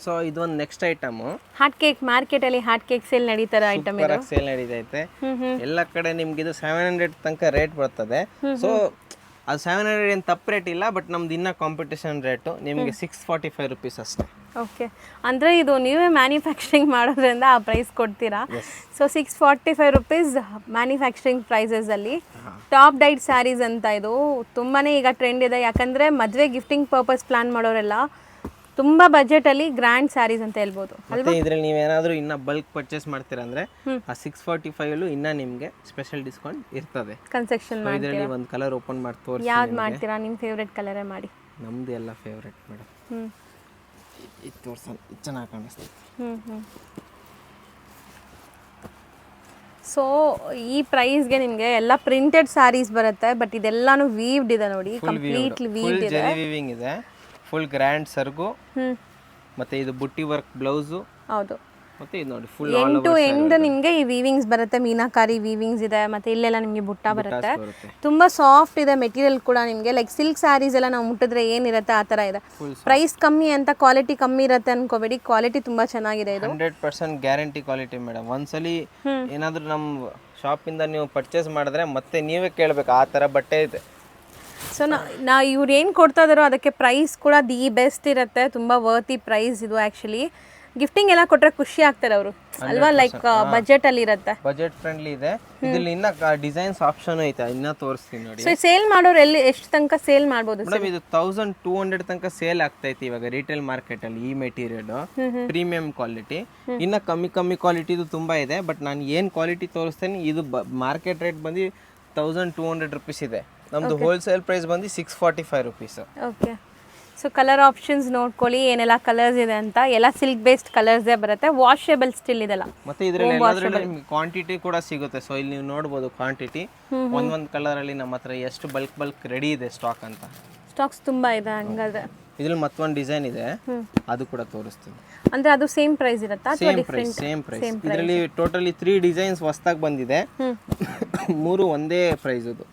ಸೊ ಇದು ಒಂದು ನೆಕ್ಸ್ಟ್ ಐಟಮ್. ಹಾಟ್ ಕೇಕ್ ಮಾರ್ಕೆಟಲ್ಲಿ ಹಾಟ್ ಕೇಕ್ ಸೇಲ್ ನಡೀತಾರ ಐಟಮ್ ಇದು. ಸೇಲ್ ನಡೀತೈತೆ ಎಲ್ಲ ಕಡೆ. ನಿಮ್ಗೆ ಇದು 700 ತನಕ ರೇಟ್ ಬರ್ತದೆ. ಸೊ ಅದು 700 ಏನು ತಪ್ಪು ರೇಟ್ ಇಲ್ಲ, ಬಟ್ ನಮ್ದು ಇನ್ನ ಕಾಂಪಿಟೇಷನ್ ರೇಟು ನಿಮಗೆ 645 rupees ಅಷ್ಟೇ. ಓಕೆ, ಅಂದರೆ ಇದು ನೀವೇ ಮ್ಯಾನುಫ್ಯಾಕ್ಚರಿಂಗ್ ಮಾಡೋದ್ರಿಂದ ಆ ಪ್ರೈಸ್ ಕೊಡ್ತೀರಾ. ಸೊ 645 rupees ಮ್ಯಾನುಫ್ಯಾಕ್ಚರಿಂಗ್ ಪ್ರೈಸಸಲ್ಲಿ. ಟಾಪ್ ಡೈಟ್ ಸ್ಯಾರೀಸ್ ಅಂತ ಇದು ತುಂಬಾ ಈಗ ಟ್ರೆಂಡ್ ಇದೆ. ಯಾಕಂದರೆ ಮದುವೆ ಗಿಫ್ಟಿಂಗ್ ಪರ್ಪಸ್ ಪ್ಲಾನ್ ಮಾಡೋರೆಲ್ಲ ತುಂಬ ಬಜೆಟಲ್ಲಿ ಗ್ರ್ಯಾಂಡ್ ಸ್ಯಾರೀಸ್ ಅಂತ ಹೇಳ್ಬೋದು. ಮತ್ತೆ ಇದರಲ್ಲಿ ನೀವೇನಾದರೂ ಇನ್ನ ಬಲ್ಕ್ ಪರ್ಚೇಸ್ ಮಾಡ್ತೀರಾ ಅಂದರೆ ಆ 645 ಅಲ್ಲೂ ಇನ್ನ ನಿಮಗೆ ಸ್ಪೆಷಲ್ ಡಿಸ್ಕೌಂಟ್ ಇರ್ತದೆ. ಕನ್ಸೆಕ್ಷನ್ ಮಾಡಿ. ಇದರಲ್ಲಿ ಒಂದು ಕಲರ್ ಓಪನ್ ಮಾಡಿ ತೋರಿಸಿ. ಯಾವ್ದು ಮಾಡ್ತೀರಾ? ನಿಮ್ಮ ಫೇವ್ರೆಟ್ ಕಲರೇ ಮಾಡಿ. ನಮ್ದು ಎಲ್ಲ ಫೇವ್ರೆಟ್ ಮೇಡಮ್. ಇದು ತೋರ್ಸೋಣ, ಇದು ಚೆನ್ನಾಗಿ ಕಾಣಿಸ್ತದೆ. ಸೊ ಈ ಪ್ರೈಸ್ಗೆ ನಿಮಗೆ ಎಲ್ಲ ಪ್ರಿಂಟೆಡ್ ಸ್ಯಾರೀಸ್ ಬರುತ್ತೆ. ಬಟ್ ಇದೆಲ್ಲಾನು ವೀವ್ಡ್ ಇದೆ ನೋಡಿ, ಕಂಪ್ಲೀಟ್ಲಿ ವೀವ್ಡ್ ಇದೆ. ವೀವಿಂಗ್ ಇದೆ, ಫುಲ್ ಗ್ರ್ಯಾಂಡ್ ಸರ್ಗು. ಮತ್ತೆ ಇದು ಬುಟ್ಟಿ ವರ್ಕ್ ಬ್ಲೌಸು. ಹೌದು. ಮತ್ತೆ ಇದು ನೋಡಿ ಫುಲ್ ಎಂಡ್ ಟು ಎಂಡ್ ನಿಮಗೆ ಈ ವೀವಿಂಗ್ಸ್ ಬರುತ್ತೆ. ಮೀನಾಕಾರಿ ವೀವಿಂಗ್ಸ್ ಇದೆ. ಮತ್ತೆ ಇಲ್ಲೆಲ್ಲ ನಿಮಗೆ ಬುಟ್ಟ ಬರುತ್ತೆ. ತುಂಬಾ ಸಾಫ್ಟ್ ಇದೆ ಮೆಟೀರಿಯಲ್ ಕೂಡ. ನಿಮಗೆ ಲೈಕ್ ಸಿಲ್ಕ್ ಸ್ಯಾರೀಸ್ ಎಲ್ಲ ನಾವು ಮುಟ್ಟಿದ್ರೆ ಏನಿರುತ್ತೆ ಆ ಥರ ಇದೆ. ಪ್ರೈಸ್ ಕಮ್ಮಿ ಅಂತ ಕ್ವಾಲಿಟಿ ಕಮ್ಮಿ ಇರುತ್ತೆ ಅನ್ಕೋಬೇಡಿ, ಕ್ವಾಲಿಟಿ ತುಂಬಾ ಚೆನ್ನಾಗಿದೆ. ಇದು 100% ಗ್ಯಾರಂಟಿ ಕ್ವಾಲಿಟಿ ಮೇಡಮ್. ಒಂದ್ಸಲಿ ಏನಾದರೂ ನಮ್ಮ ಶಾಪಿಂದ ನೀವು ಪರ್ಚೇಸ್ ಮಾಡಿದ್ರೆ ಮತ್ತೆ ನೀವೇ ಕೇಳಬೇಕು, ಆ ಥರ ಬಟ್ಟೆ ಇದೆ. ಸೊ ನಾ ಇವ್ರು ಏನು ಕೊಡ್ತಾ ಇದ್ದಾರೋ ಅದಕ್ಕೆ ಪ್ರೈಸ್ ಕೂಡ ದಿ ಬೆಸ್ಟ್ ಇರುತ್ತೆ. ತುಂಬ ವರ್ತಿ ಪ್ರೈಸ್ ಇದು. ಆ್ಯಕ್ಚುಲಿ ಗಿಫ್ಟಿಂಗ್ ಎಲ್ಲ ಕೊಟ್ಟರೆ ಖುಷಿ ಆಗ್ತಾರೆ ಅವರು ಅಲ್ವಾ. ಲೈಕ್ ಬಜೆಟಲ್ಲಿ ಇರುತ್ತೆ, ಬಜೆಟ್ ಫ್ರೆಂಡ್ಲಿ ಇದೆ. ಇದ್ರಲ್ಲಿ ಇನ್ನ ಡಿಸೈನ್ಸ್ ಆಪ್ಷನ್ ಐತೆ, ಇನ್ನ ತೋರಿಸ್ತೀನಿ ನೋಡಿ. ಸೊ ಸೇಲ್ ಮಾಡೋರು ಎಲ್ಲಿ ಎಷ್ಟು ತನಕ ಸೇಲ್ ಮಾಡ್ಬೋದು ಮೇಡಮ್? ಇದು 1200 ತನಕ ಸೇಲ್ ಆಗ್ತೈತಿ ಇವಾಗ ರಿಟೇಲ್ ಮಾರ್ಕೆಟ್ ಅಲ್ಲಿ. ಈ ಮೆಟೀರಿಯಲ್ ಪ್ರೀಮಿಯಂ ಕ್ವಾಲಿಟಿ. ಇನ್ನ ಕಮ್ಮಿ ಕ್ವಾಲಿಟಿದು ತುಂಬಾ ಇದೆ, ಬಟ್ ನಾನು ಏನು ಕ್ವಾಲಿಟಿ ತೋರಿಸ್ತೇನೆ ಇದು ಮಾರ್ಕೆಟ್ ರೇಟ್ ಬಂದು 1200 rupees ಇದೆ. ನಮ್ದು ಹೋಲ್ಸೇಲ್ ಪ್ರೈಸ್ ಬಂದು 645 rupees. Okay. So colour options ನೋಡ್ಕೊಳ್ಳಿ ಏನೆಲ್ಲ ಕಲರ್ಸ್ ಇದೆ ಅಂತ. ಎಲ್ಲ ಸಿಲ್ಕ್ ಬೇಸ್ಡ್ ಕಲರ್ಸೇ ಬರುತ್ತೆ, ವಾಷೇಬಲ್ ಸ್ಟಿಲ್ ಇದೆಲ್ಲ. ಮತ್ತೆ ಇದರಲ್ಲಿ ಎಲ್ಲಾದ್ರೂ ನಿಮಗೆ ಕ್ವಾಂಟಿಟಿ ಕೂಡ ಸಿಗುತ್ತೆ. ಸೊ ಇಲ್ಲಿ ನೀವು ನೋಡ್ಬೋದು ಕ್ವಾಂಟಿಟಿ ಒಂದೊಂದು ಕಲರ್ ಅಲ್ಲಿ ನಮ್ಮ ಹತ್ರ ಎಷ್ಟು ಬಲ್ಕ್ ರೆಡಿ ಇದೆ ಸ್ಟಾಕ್ ಅಂತ. ಸ್ಟಾಕ್ಸ್ ತುಂಬಾ ಇದೆ ಹಂಗಾದ್ರೆ. ಇದ್ರಲ್ಲಿ ಮತ್ತೊಂದು ಡಿಸೈನ್ ಇದೆ, ಅದು ಕೂಡ ತೋರಿಸ್ತೀನಿ. ಅಂದ್ರೆ ಅದು ಸೇಮ್ ಪ್ರೈಸ್ ಇರುತ್ತಾ ಅಥವಾ ಡಿಫರೆಂಟ್? Same price. ಇದರಲ್ಲಿ ಟೋಟಲಿ 3 ಡಿಸೈನ್ಸ್ ಹೊಸದಾಗಿ ಬಂದಿದೆ. 3 ಒಂದೇ ಪ್ರೈಸ್ ಇದು.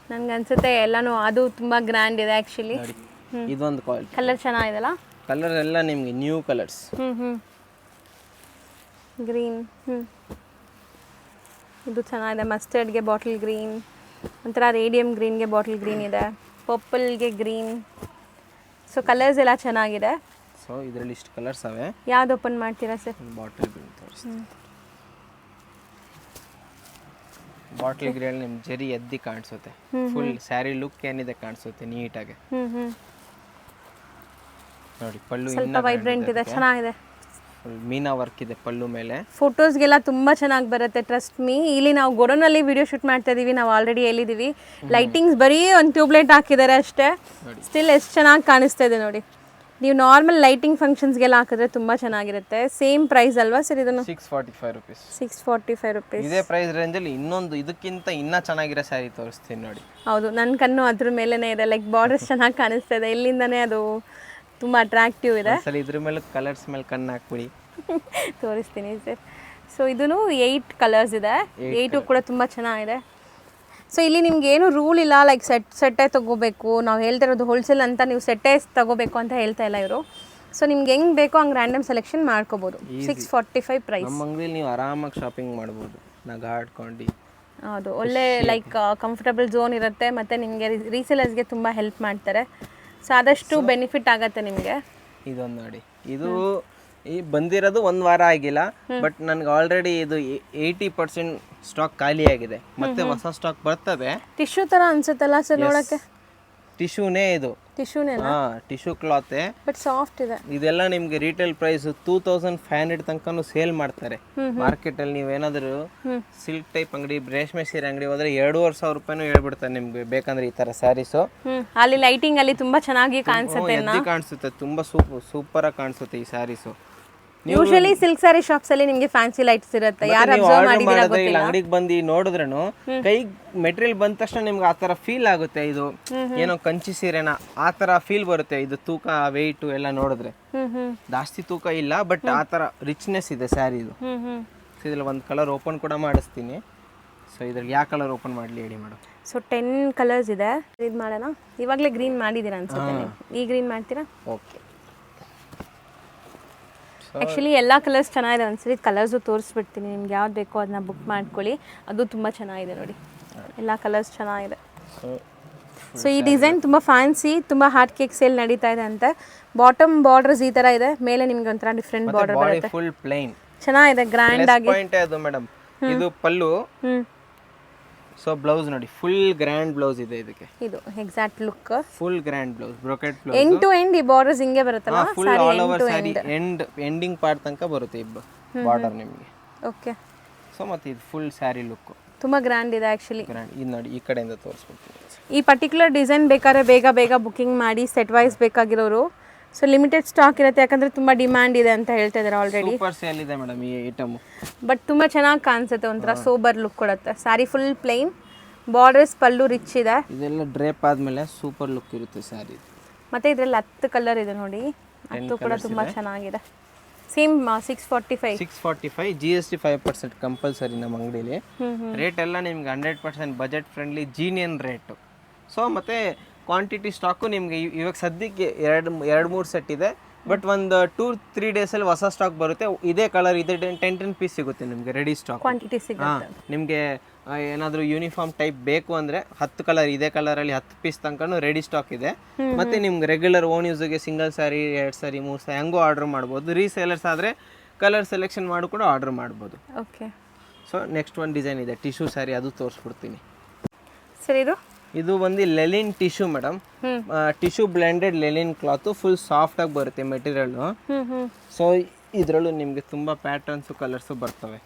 ನನ್ಗೆ ಅನ್ಸುತ್ತೆ ಎಲ್ಲಾನು ಅದು ತುಂಬಾ ಗ್ರ್ಯಾಂಡ್ ಇದೆ ಆಕ್ಚುಲಿ. ಇದೊಂದು ಕ್ವಾಲಿಟಿ. ಕಲರ್ ಚೆನ್ನಾಗಿದೆಲ್ಲ. ಕಲರ್ ಎಲ್ಲ ನಿಮಗೆ ನ್ಯೂ ಕಲರ್ಸ್. ಗ್ರೀನ್, ಇದು ಚೆನ್ನಾಗಿದೆ. ಮಸ್ಟರ್ಡ್ಗೆ ಬಾಟಲ್ ಗ್ರೀನ್, ಒಂಥರ ರೇಡಿಯಂ ಗ್ರೀನ್ಗೆ ಬಾಟಲ್ ಗ್ರೀನ್ ಇದೆ, ಪರ್ಪಲ್ಗೆ ಗ್ರೀನ್. ಸೊ ಕಲರ್ಸ್ ಎಲ್ಲ ಚೆನ್ನಾಗಿದೆ. ಸೊ ಇದರಲ್ಲಿ ಇಷ್ಟು ಕಲರ್ಸ್ ಅವೆ. ಯಾವ್ದು ಓಪನ್ ಮಾಡ್ತೀರಾ ಸರ್? ಬಾಟಲ್ ಗ್ರೀನ್ ತೋರಿಸ್ತೀನಿ. ಬಾಟಲ್ ಗ್ರೀನ್ ನಿಮ್ ಜರಿ ಎದ್ದಿ ಕಾಣಿಸುತ್ತೆ. ಫುಲ್ ಸ್ಯಾರಿ ಲುಕ್ ಏನಿದೆ ಕಾಣಿಸುತ್ತೆ ನೀಟಾಗಿ ನೋಡಿ. ಪಲ್ಲು ಸ್ವಲ್ಪ ವೈಬ್ರೆಂಟ್ ಇದೆ, ಚೆನ್ನಾಗಿದೆ. ಫುಲ್ ಮೀನಾ ವರ್ಕ್ ಇದೆ ಪಲ್ಲು ಮೇಲೆ. ಫೋಟೋಸ್ಗೆಲ್ಲ ತುಂಬಾ ಚೆನ್ನಾಗಿ ಬರುತ್ತೆ, ಟ್ರಸ್ಟ್ ಮೀ. ಇಲ್ಲಿ ನಾವು ಗೊರನಲ್ಲಿ ವಿಡಿಯೋ ಶೂಟ್ ಮಾಡ್ತಾ ಇದೀವಿ, ನಾವು ಆಲ್ರೆಡಿ ಹೇಳಿದೀವಿ. ಲೈಟಿಂಗ್ಸ್ ಬರೀ ಒಂದು ಟ್ಯೂಬ್ಲೈಟ್ ಹಾಕಿದ್ದಾರೆ ಅಷ್ಟೇ, ಸ್ಟಿಲ್ ಎಷ್ಟು ಚೆನ್ನಾಗಿ ಕಾಣಿಸ್ತಾ ಇದೆ ನೋಡಿ. ನೀವು ನಾರ್ಮಲ್ ಲೈಟಿಂಗ್ ಫಂಕ್ಷನ್ಸ್ಗೆಲ್ಲ ಹಾಕಿದ್ರೆ ತುಂಬ ಚೆನ್ನಾಗಿರುತ್ತೆ. ಸೇಮ್ ಪ್ರೈಸ್ ಅಲ್ವಾ ಸರ್ ಇದನ್ನು? 645 rupees. 645 rupees. ಇದೇ ಪ್ರೈಸ್ ರೇಂಜಲ್ಲಿ ಇನ್ನೊಂದು ಇದಕ್ಕಿಂತ ಇನ್ನೂ ಚೆನ್ನಾಗಿರೋ ಸ್ಯಾರಿ ತೋರಿಸ್ತೀನಿ ನೋಡಿ. ಹೌದು, ನನ್ನ ಕಣ್ಣು ಅದ್ರ ಮೇಲೇ ಇದೆ. ಲೈಕ್ ಬಾರ್ಡರ್ಸ್ ಚೆನ್ನಾಗಿ ಕಾಣಿಸ್ತಾ ಇದೆ, ಇಲ್ಲಿಂದನೇ ಅದು ತುಂಬ ಅಟ್ರಾಕ್ಟಿವ್ ಇದೆ. ಸರಿ, ಇದ್ರ ಮೇಲೆ ಕಲರ್ಸ್ ಮೇಲೆ ಕಣ್ಣು ಹಾಕ್ಬಿಡಿ. ತೋರಿಸ್ತೀನಿ ಸರ್. ಸೊ ಇದೂ 8 ಕಲರ್ಸ್ ಇದೆ, 8 ಕೂಡ ತುಂಬ ಚೆನ್ನಾಗಿದೆ. ಸೊ ಇಲ್ಲಿ ನಿಮ್ಗೆ ಏನು ರೂಲ್ ಇಲ್ಲ, ಲೈಕ್ ಸೆಟ್ಟೇ ತೊಗೋಬೇಕು, ನಾವು ಹೇಳ್ತಾ ಇರೋದು ಹೋಲ್ಸೇಲ್ ಅಂತ, ನೀವು ಸೆಟ್ಟೇ ತೊಗೋಬೇಕು ಅಂತ ಹೇಳ್ತಾ ಇಲ್ಲ ಇವರು. ಸೊ ನಿಮ್ಗೆ ಹೆಂಗೆ ಬೇಕೋ ಹಂಗೆ ರ್ಯಾಂಡಮ್ ಸೆಲೆಕ್ಷನ್ ಮಾಡ್ಕೋಬೋದು. 645 ಪ್ರೈಸ್. ನಮ್ಮ ಅಂಗಡಿಯಲ್ಲಿ ನೀವು ಆರಾಮಾಗಿ ಶಾಪಿಂಗ್ ಮಾಡ್ಬೋದು, ನಗ ಆಡ್ಕೊಂಡು. ಹೌದು, ಒಳ್ಳೆ ಲೈಕ್ ಕಂಫರ್ಟಬಲ್ ಝೋನ್ ಇರುತ್ತೆ, ಮತ್ತು ನಿಮಗೆ ರೀಸೇಲರ್ಸ್ಗೆ ತುಂಬ ಹೆಲ್ಪ್ ಮಾಡ್ತಾರೆ. ಸೊ ಆದಷ್ಟು ಬೆನಿಫಿಟ್ ಆಗುತ್ತೆ ನಿಮಗೆ. ಇದೊಂದು ನೋಡಿ, ಇದು ಈ ಬಂದಿರೋದು 1 ವಾರ ಆಗಿಲ್ಲ, ಬಟ್ ನನಗೆ ಆಲ್ರೆಡಿ ಇದು 80% ಸ್ಟಾಕ್ ಖಾಲಿ ಆಗಿದೆ. ಮತ್ತೆ ಹೊಸ ಸ್ಟಾಕ್ ಬರ್ತದೆ. ಟಿಶ್ಯೂ ಥರ ಅನ್ಸುತ್ತಲ್ಲ ಸರ್ ನೋಡೋಕ್ಕೆ? ಟಿಶ್ಯೂನೇ ಇದು. ಟಿಶ್ಯೂನೇನಾ? ಟಿಶ್ಯೂ ಕ್ಲಾತೆ, ಬಟ್ ಸಾಫ್ಟ್ ಇದೆ. ಇದೆಲ್ಲ ನಿಮ್ಗೆ ರಿಟೇಲ್ ಪ್ರೈಸ್ 2500 ತನಕನೂ ಸೇಲ್ ಮಾಡ್ತಾರೆ ಮಾರ್ಕೆಟ್ ಅಲ್ಲಿ. ನೀವೇನಾದ್ರೂ ಸಿಲ್ಕ್ ಟೈಪ್ ಅಂಗಡಿ, ರೇಷ್ಮೆ ಸೀರೆ ಅಂಗಡಿ ಹೋದ್ರೆ 2500 ರೂಪಾಯಿನೂ ಹೇಳ್ಬಿಡ್ತಾರೆ ನಿಮ್ಗೆ ಬೇಕಂದ್ರೆ ಈ ತರ ಸ್ಯಾರೀಸು. ಅಲ್ಲಿ ಲೈಟಿಂಗ್ ಅಲ್ಲಿ ತುಂಬಾ ಚೆನ್ನಾಗಿ ಕಾಣಿಸುತ್ತೆ, ಕಾಣಿಸುತ್ತೆ, ತುಂಬಾ ಸೂಪರ್ ಆಗಿ ಕಾಣಿಸುತ್ತೆ ಈ saris. Usually silk sari shops ಅಲ್ಲಿ ನಿಮಗೆ ಫ್ಯಾನ್ಸಿ ಲೈಟ್ಸ್ ಇರುತ್ತೆ. ಯಾರು ಅಬ್ಸರ್ವ್ ಮಾಡಿದಿರಾ ಗೊತ್ತಿಲ್ಲ, ಅಂಗಡಿಗೆ ಬಂದು ನೋಡಿದ್ರೂ ಕೈ ಮೆಟೀರಿಯಲ್ ಬಂದ ತಕ್ಷಣ ನಿಮ್ಗೆ ಆ ತರ ಫೀಲ್ ಆಗುತ್ತೆ. ಇದು ಏನೋ ಕಂಚಿ ಸೀರೆನ ಆ ತರ ಫೀಲ್ ಬರುತ್ತೆ. ಇದು ತೂಕ, ವೆಯ್ಟ್ ಎಲ್ಲ ನೋಡಿದ್ರೆ ಜಾಸ್ತಿ ತೂಕ ಇಲ್ಲ, ಬಟ್ ಆ ತರ ರಿಚ್ನೆಸ್ ಇದೆ ಸ್ಯಾರಿ ಇದು. ಇದ್ರಲ್ಲಿ ಒಂದು ಕಲರ್ ಓಪನ್ ಕೂಡ ಮಾಡಿಸ್ತೀನಿ. ಸೊ ಇದ್ರಲ್ಲಿ ಯಾವ ಕಲರ್ ಓಪನ್ ಮಾಡಲಿ ಹೇಳಿ ಮೇಡಮ್? ಸೊ 10 ಕಲರ್ಸ್ ಇದೆ. ಇದು ಮಾಡೋಣ. ಇವಾಗಲೇ ಗ್ರೀನ್ ಮಾಡಿದ್ದೀರಾ ಅನ್ಸುತ್ತೆ ನೀವು. ಈ ಗ್ರೀನ್ ಮಾಡ್ತೀರಾ? ಓಕೆ. ಆ್ಯಕ್ಚುಲಿ ಎಲ್ಲ ಕಲರ್ಸ್ ಚೆನ್ನಾಗಿದೆ. ಒಂದ್ಸರಿ ಕಲರ್ಸು ತೋರಿಸ್ಬಿಡ್ತೀನಿ, ನಿಮ್ಗೆ ಯಾವ್ದು ಬೇಕೋ ಅದನ್ನ ಬುಕ್ ಮಾಡ್ಕೊಳ್ಳಿ. ಅದು ತುಂಬ ಚೆನ್ನಾಗಿದೆ ನೋಡಿ, ಎಲ್ಲ ಕಲರ್ಸ್ ಚೆನ್ನಾಗಿದೆ. ಸೊ ಈ ಡಿಸೈನ್ ತುಂಬ ಫ್ಯಾನ್ಸಿ, ತುಂಬ ಹಾರ್ಟ್ ಕೇಕ್ ಸೇಲ್ ನಡೀತಾ ಇದೆ ಅಂತೆ. ಬಾಟಮ್ ಬಾರ್ಡರ್ಸ್ ಈ ಥರ ಇದೆ, ಮೇಲೆ ನಿಮ್ಗೆ ಒಂಥರ ಡಿಫ್ರೆಂಟ್ ಬಾರ್ಡರ್ ಬರುತ್ತೆ. ಫುಲ್ ಪ್ಲೇನ್ ಚೆನ್ನಾಗಿದೆ, ಗ್ರ್ಯಾಂಡ್ ಆಗಿ. ಪಾಯಿಂಟ್ ಅದು ಮೇಡಮ್, ಇದು ಪಲ್ಲು. ಸೊ ಬ್ಲೌಸ್ ನೋಡಿ, ಫುಲ್ ಗ್ರ್ಯಾಂಡ್ ಬ್ಲೌಸ್ ಇದೆ ಇದಕ್ಕೆ. ಇದು exact look, full grand blouse, brocade blouse. End to end ಈ ಬಾರ್ಡರ್ಸ್ ಹಿಂಗೆ ಬರುತ್ತಲ್ಲ, full all over sari ending part ತನಕ ಬರುತ್ತೆ ಈ ಬಾರ್ಡರ್ ನಿಮಗೆ. ಓಕೆ. ಸೊ ಮತ್ತೆ ಇದು ಫುಲ್ ಸ್ಯಾರಿ ಲುಕ್ ತುಂಬ ಗ್ರ್ಯಾಂಡ್ ಇದೆ ಆ್ಯಕ್ಚುಲಿ. ಗ್ರ್ಯಾಂಡ್. ಇದು ನೋಡಿ, ಈ ಕಡೆಯಿಂದ ತೋರಿಸ್ಬಿಡ್ತೀನಿ. ಈ ಪರ್ಟಿಕ್ಯುಲರ್ ಡಿಸೈನ್ ಬೇಕಾದ್ರೆ ಬೇಗ ಬೇಗ ಬುಕಿಂಗ್ ಮಾಡಿ, ಸೆಟ್ ವೈಸ್ ಬೇಕಾಗಿರೋರು. ಸೊ ಲಿಮಿಟೆಡ್ ಸ್ಟಾಕ್ ಇರುತ್ತೆ, ಯಾಕಂದರೆ ತುಂಬ ಡಿಮ್ಯಾಂಡ್ ಇದೆ ಅಂತ ಹೇಳ್ತಾ ಇದ್ದಾರೆ ಆಲ್ರೆಡಿ. ಸೂಪರ್ ಸೇಲ್ ಇದೆ ಮೇಡಮ್ ಈ ಐಟಮ್. ಬಟ್ ತುಂಬ ಚೆನ್ನಾಗಿ ಕಾಣಿಸುತ್ತೆ, ಒಂಥರ ಸೋಬರ್ ಲುಕ್ ಕೊಡುತ್ತೆ. Sari full plain, borders, pallu rich ಇದೆ. ಇದೆಲ್ಲ ಡ್ರೇಪ್ ಆದಮೇಲೆ ಸೂಪರ್ ಲುಕ್ ಇರುತ್ತೆ ಸ್ಯಾರಿ. ಮತ್ತು ಇದರಲ್ಲಿ 10 ಕಲರ್ ಇದೆ ನೋಡಿ, 10 ಕೂಡ ತುಂಬ ಚೆನ್ನಾಗಿದೆ. ಸೇಮ್ 645 GST 5% ಕಂಪಲ್ಸರಿ ನಮ್ಮ ಅಂಗಡಿಲಿ. ರೇಟ್ ಎಲ್ಲ ನಿಮ್ಗೆ 100% ಬಜೆಟ್ ಫ್ರೆಂಡ್ಲಿ, ಜೀನಿಯನ್ ರೇಟು. ಸೊ ಮತ್ತು ಕ್ವಾಂಟಿಟಿ ಸ್ಟಾಕು ನಿಮಗೆ ಇವಾಗ ಸದ್ಯಕ್ಕೆ 2-3 ಸೆಟ್ ಇದೆ, ಬಟ್ ಒಂದು 2-3 ಡೇಸಲ್ಲಿ ಹೊಸ ಸ್ಟಾಕ್ ಬರುತ್ತೆ. ಇದೇ ಕಲರ್ ಇದೆ 10 ಪೀಸ್ ಸಿಗುತ್ತೆ ನಿಮಗೆ ರೆಡಿ ಸ್ಟಾಕ್. ಕ್ವಾಂಟಿಟಿ ಸಿಗುತ್ತೆ. ನಿಮಗೆ ಏನಾದರೂ ಯೂನಿಫಾರ್ಮ್ ಟೈಪ್ ಬೇಕು ಅಂದರೆ 10 ಕಲರ್, ಇದೇ ಕಲರಲ್ಲಿ 10 ಪೀಸ್ ತನಕನೂ ರೆಡಿ ಸ್ಟಾಕ್ ಇದೆ. ಮತ್ತು ನಿಮ್ಗೆ ರೆಗ್ಯುಲರ್ ಓನ್ ಯೂಸ್ಗೆ ಸಿಂಗಲ್ ಸ್ಯಾರಿ, 2 ಸ್ಯಾರಿ, 3 ಸ್ಯಾರಿ ಹೆಂಗೂ ಆರ್ಡರ್ ಮಾಡ್ಬೋದು. ರೀಸೇಲರ್ಸ್ ಆದರೆ ಕಲರ್ ಸೆಲೆಕ್ಷನ್ ಮಾಡಿ ಕೂಡ ಆರ್ಡರ್ ಮಾಡ್ಬೋದು. ಓಕೆ. ಸೊ ನೆಕ್ಸ್ಟ್ ಒಂದು ಡಿಸೈನ್ ಇದೆ ಟಿಶ್ಯೂ ಸ್ಯಾರಿ, ಅದು ತೋರಿಸ್ಬಿಡ್ತೀನಿ. ಸರಿ, ಇದು ಬಂದು linen tissue madam. Tissue blended linen cloth, full soft ಆಗಿ ಬರುತ್ತೆ ಮೆಟೀರಿಯಲ್ಲು. ಸೊ ಇದರಲ್ಲೂ ನಿಮಗೆ ತುಂಬ ಪ್ಯಾಟರ್ನ್ಸು, ಕಲರ್ಸು ಬರ್ತವೆ.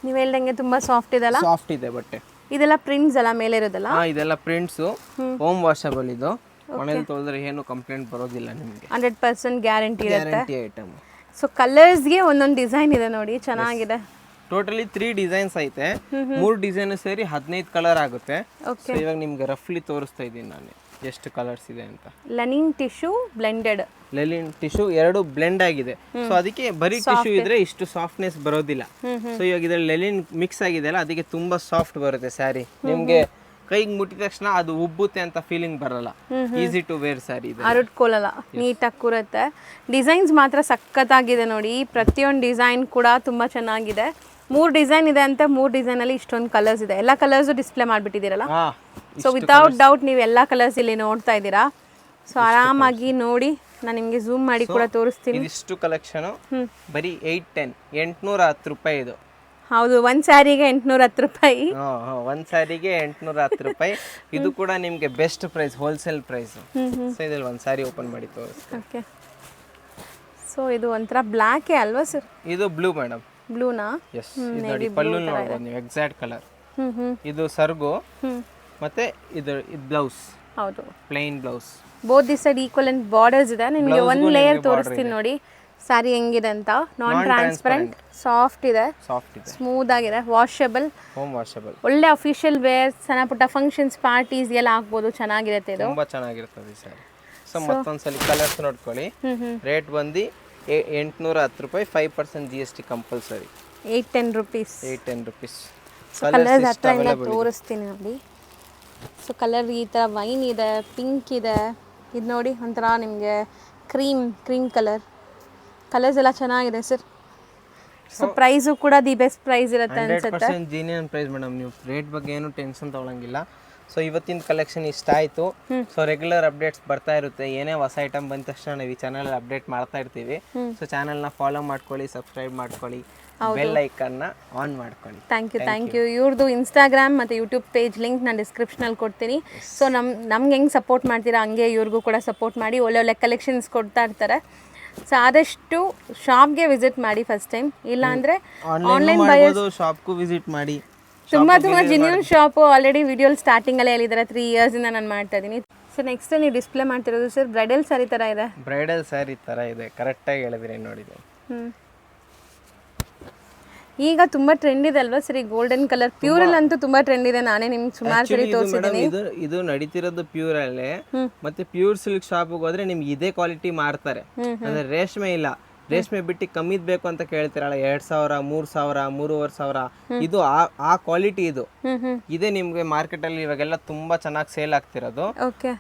ನೀವು ಹೇಳ್ದಂಗೆ ತುಂಬ ಸಾಫ್ಟ್ ಇದೆಲ್ಲ. ಸಾಫ್ಟ್ ಇದೆ ಬಟ್ಟೆ. ಇದೆಲ್ಲ ಪ್ರಿಂಟ್ಸ್ ಎಲ್ಲ ಮೇಲೆ ಇರೋದಲ್ಲ? ಇದೆಲ್ಲ ಪ್ರಿಂಟ್ಸು, ಹೋಮ್ ವಾಷಬಲ್. ಇದು ಮನೇಲಿ ತೊಳೆದ್ರೆ ಏನು ಕಂಪ್ಲೇಂಟ್ ಬರೋದಿಲ್ಲ ನಿಮಗೆ, 100% ಗ್ಯಾರಂಟಿ ಇರುತ್ತೆ. Guarantee item. ಸೊ ಕಲರ್ಸ್ಗೆ ಒಂದೊಂದು ಡಿಸೈನ್ ಇದೆ ನೋಡಿ, ಚೆನ್ನಾಗಿದೆ. ಟೋಟಲಿ 3 ಡಿಸೈನ್ಸ್ ಐತೆ. 3 ಡಿಸೈನ್ ಸೇರಿ 15 ಕಲರ್ ಆಗುತ್ತೆ. ಸೊ ಇವಾಗ ನಿಮ್ಗೆ ರಫ್ಲಿ ತೋರಿಸ್ತಾ ಇದ್ದೀನಿ ನಾನು ಎಷ್ಟು ಕಲರ್ಸ್ ಇದೆ ಅಂತ. Linen tissue blended, linen tissue 2 blend ಆಗಿದೆ. ಸೊ ಅದಕ್ಕೆ ಬರೀ ಟಿಶ್ಯೂ ಇದ್ರೆ ಇಷ್ಟು ಸಾಫ್ಟ್ನೆಸ್ ಬರೋದಿಲ್ಲ. ಸೊ ಇವಾಗ ಇದ್ರಲ್ಲಿ ಲೆಲಿನ್ ಮಿಕ್ಸ್ ಆಗಿದೆ ಅಲ್ಲ, ಅದಕ್ಕೆ ತುಂಬಾ ಸಾಫ್ಟ್ ಬರುತ್ತೆ ಸ್ಯಾರಿ. ನಿಮ್ಗೆ ಕೈಗೆ ಮುಟ್ಟಿದ ತಕ್ಷಣ ಅದು ಉಬ್ಬುತ್ತೆ ಅಂತ ಫೀಲಿಂಗ್ ಬರಲ್ಲ. ಈಸಿ ಟು ವೇರ್ ಸ್ಯಾರಿ ಇದೆ, ಅರಟ್ಕೊಳ್ಳಲ್ಲ, ನೀಟಾಗಿ ಕೂರುತ್ತೆ. ಡಿಸೈನ್ಸ್ ಮಾತ್ರ ಸಖತ್ತಾಗಿದೆ ನೋಡಿ, ಪ್ರತಿಯೊಂದು ಡಿಸೈನ್ ಕೂಡ ತುಂಬಾ ಚೆನ್ನಾಗಿದೆ. 3 ಡಿಸೈನ್ ಇದೆ ಅಂತ, 3 ಡಿಸೈನಲ್ಲಿ ಇಷ್ಟೊಂದು ಕಲರ್ಸ್ ಇದೆ. ಎಲ್ಲ ಕಲರ್ಸು ಡಿಸ್ಪ್ಲೇ ಮಾಡಿಬಿಟ್ಟಿದ್ದೀರಲ್ಲ. ಸೊ ವಿತೌಟ್ ಡೌಟ್ ನೀವು ಎಲ್ಲ ಕಲರ್ಸ್ ಇಲ್ಲಿ ನೋಡ್ತಾ ಇದ್ದೀರಾ. ಸೊ ಆರಾಮಾಗಿ ನೋಡಿ, ನಾನು ನಿಮಗೆ ಝೂಮ್ ಮಾಡಿ ಕೂಡ ತೋರಿಸ್ತೀನಿ. ಇದಿಷ್ಟು ಕಲೆಕ್ಷನ್ ಬರೀ 810 ರೂಪಾಯಿ ಇದು. ಹೌದು, ಒಂದು ಸ್ಯಾರಿಗೆ 810 ರೂಪಾಯಿ. ಒಂದು ಸ್ಯಾರಿಗೆ 810 ರೂಪಾಯಿ. ಇದು ಕೂಡ ನಿಮಗೆ best price, wholesale price. So ಇದ್ರಲ್ಲಿ ಒಂದು ಸ್ಯಾರಿ ಓಪನ್ ಮಾಡಿ ತೋರಿಸ್ತೀನಿ. ಓಕೆ. ಸೊ ಇದು ಒಂಥರ ಬ್ಲ್ಯಾಕೇ ಅಲ್ವಾ ಸರ್? ಇದು ಬ್ಲೂ ಮೇಡಮ್. ಬ್ಲೂನಾ? ಎಸ್. ಇದು ನೋಡಿ, ಪಲ್ಲು ನೋಡ್ಬೋದು ನೀವು, ಎಕ್ಸಾಕ್ಟ್ ಕಲರ್. ಇದು ಸರ್ಗು, ಮತ್ತೆ ಇದು ಬ್ಲೌಸ್. ಹೌದು, plain blouse. Both this side equal and borders ಇದೆ. ನಿಮಗೆ ಒಂದು ಲೇಯರ್ ತೋರಿಸ್ತೀನಿ ನೋಡಿ ಸ್ಯಾರಿ ಹೆಂಗಿದೆ ಅಂತ. ನಾನ್ ಟ್ರಾನ್ಸ್ಪರೆಂಟ್, ಸಾಫ್ಟ್ ಇದೆ, ಸ್ಮೂತ್ ಆಗಿದೆ, ವಾಷಬಲ್, ಹೋಮ್ ವಾಷಬಲ್, ಒಳ್ಳೆ ಅಫಿಷಿಯಲ್ ವೇರ್, ಸಣ್ಣ ಪುಟ್ಟ ಫಂಕ್ಷನ್ಸ್ ಪಾರ್ಟೀಸ್ ಎಲ್ಲ ಹಾಕ್ಬೋದು, ಚೆನ್ನಾಗಿರುತ್ತೆ ಇದು. ತುಂಬಾ ಚೆನ್ನಾಗಿರ್ತದೆ ಈ ಸ್ಯಾರಿ. ಸೊ ಮತ್ತೊಂದ್ಸಲಿ ಕಲರ್ಸ್ ನೋಡ್ಕೊಳ್ಳಿ. ರೇಟ್ ಬಂದು 810 ರೂಪಾಯಿ, 5% GST compulsory. 810 rupees. 810 rupees. Colours ಹತ್ರ ಎಲ್ಲ ತೋರಿಸ್ತೀನಿ ನೋಡಿ. ಸೊ ಕಲರ್ ಈ ಥರ ವೈನ್ ಇದೆ, ಪಿಂಕ್ ಇದೆ, ಇದು ನೋಡಿ ಒಂಥರ ನಿಮಗೆ ಕ್ರೀಮ್ ಕಲರ್ಸ್ ಎಲ್ಲ ಚೆನ್ನಾಗಿದೆ ಸರ್. ಸೊ ಪ್ರೈಸು ಕೂಡ ದಿ ಬೆಸ್ಟ್ ಪ್ರೈಸ್ ಇರುತ್ತೆ ಅನ್ಸುತ್ತೆ. 100% ಜೀನಿಯನ್ ಪ್ರೈಸ್ ಮೇಡಮ್. ನೀವು ರೇಟ್ ಬಗ್ಗೆ ಏನು ಟೆನ್ಷನ್ ತಗೊಳಂಗಿಲ್ಲ. ಸೊ ಇವತ್ತಿನ ಕಲೆಕ್ಷನ್ ಇಷ್ಟ ಆಯಿತು. ಸೊ ರೆಗ್ಯುಲರ್ ಅಪ್ಡೇಟ್ಸ್ ಬರ್ತಾ ಇರುತ್ತೆ. ಏನೇ ಹೊಸ ಐಟಮ್ ಬಂದ ತಕ್ಷಣ ನಾವು ಈ ಚಾನಲ್ ಅಪ್ಡೇಟ್ ಮಾಡ್ತಾ ಇರ್ತೀವಿ. ಸೊ ಚಾನಲ್ನ ಫಾಲೋ ಮಾಡ್ಕೊಳ್ಳಿ, ಸಬ್ಸ್ಕ್ರೈಬ್ ಮಾಡ್ಕೊಳ್ಳಿ, ಬೆಲ್ ಐಕನ್ನ ಆನ್ ಮಾಡ್ಕೊಳ್ಳಿ. Thank you. ಇವ್ರದ್ದು ಇನ್ಸ್ಟಾಗ್ರಾಮ್ ಮತ್ತು ಯೂಟ್ಯೂಬ್ ಪೇಜ್ ಲಿಂಕ್ ನಾನು ಡಿಸ್ಕ್ರಿಪ್ಷನಲ್ಲಿ ಕೊಡ್ತೀನಿ. ಸೊ ನಮ್ಗೆ ಹೆಂಗೆ ಸಪೋರ್ಟ್ ಮಾಡ್ತೀರಾ ಹಂಗೆ ಇವ್ರಿಗೂ ಕೂಡ ಸಪೋರ್ಟ್ ಮಾಡಿ. ಒಳ್ಳೆ ಕಲೆಕ್ಷನ್ಸ್ ಕೊಡ್ತಾ ಇರ್ತಾರೆ. ಸೊ ಆದಷ್ಟು ಶಾಪ್ಗೆ ವಿಸಿಟ್ ಮಾಡಿ ಫಸ್ಟ್ ಟೈಮ್, ಇಲ್ಲ ಅಂದರೆ ಆನ್ಲೈನ್ ಬೈಯರ್ಸ್ ಶಾಪ್ಗೂ ವಿಸಿಟ್ ಮಾಡಿ. ತುಂಬ ಜೆನ್ಯೂನ್ ಶಾಪು. ಆಲ್ರೆಡಿ ವಿಡಿಯೋಲಿ ಸ್ಟಾರ್ಟಿಂಗಲ್ಲೇ ಹೇಳಿದ್ದಾರೆ 3 yearsಯಿಂದ ನಾನು ಮಾಡ್ತಾ ಇದ್ದೀನಿ. ಸೊ ನೆಕ್ಸ್ಟ್ ನೀವು ಡಿಸ್ಪ್ಲೇ ಮಾಡ್ತಿರೋದು ಸರ್ ಬ್ರೈಡಲ್ ಸ್ಯಾರಿ ಥರ ಇದೆ. ಬ್ರೈಡಲ್ ಸ್ಯಾರಿ ಥರ ಇದೆ, ಕರೆಕ್ಟಾಗಿ ಹೇಳಿದ್ರಿ ನೋಡಿದೆ. ಈಗ ತುಂಬಾ ಟ್ರೆಂಡ್ ಇದೆ ಅಲ್ವಾ ಸರಿ, ಗೋಲ್ಡನ್ ಕಲರ್ ಪ್ಯೂರಲ್ಲಿ ಅಂತೂ ತುಂಬಾ ಟ್ರೆಂಡ್ ಇದೆ. ನಾನೇ ನಿಮ್ಗೆ ಸುಮಾರು ಸರಿ ತೋರಿಸಿದ್ದೀನಿ. ಇದು ನಡೀತಿರೋದು ಪ್ಯೂರ್ ಅಲ್ಲೇ. ಮತ್ತೆ ಪ್ಯೂರ್ ಸಿಲ್ಕ್ ಶಾಪ್ ಹೋದ್ರೆ ನಿಮ್ಗೆ ಇದೇ ಕ್ವಾಲಿಟಿ ಮಾರ್ತಾರೆ. ಅಂದ್ರೆ ರೇಷ್ಮೆ ಇಲ್ಲ, ರೇಷ್ಮೆ ಬಿಟ್ಟು ಕಮ್ಮಿದ್ ಬೇಕು ಅಂತ ಕೇಳ್ತಿರಲ್ಲ, 2000, 3000, 3500, ಇದು ಆ ಕ್ವಾಲಿಟಿ. ಇದು ಇದೇ ನಿಮ್ಗೆ ಮಾರ್ಕೆಟ್ ಅಲ್ಲಿ ಇವಾಗೆಲ್ಲ ತುಂಬಾ ಚೆನ್ನಾಗಿ ಸೇಲ್ ಆಗ್ತಿರೋದು.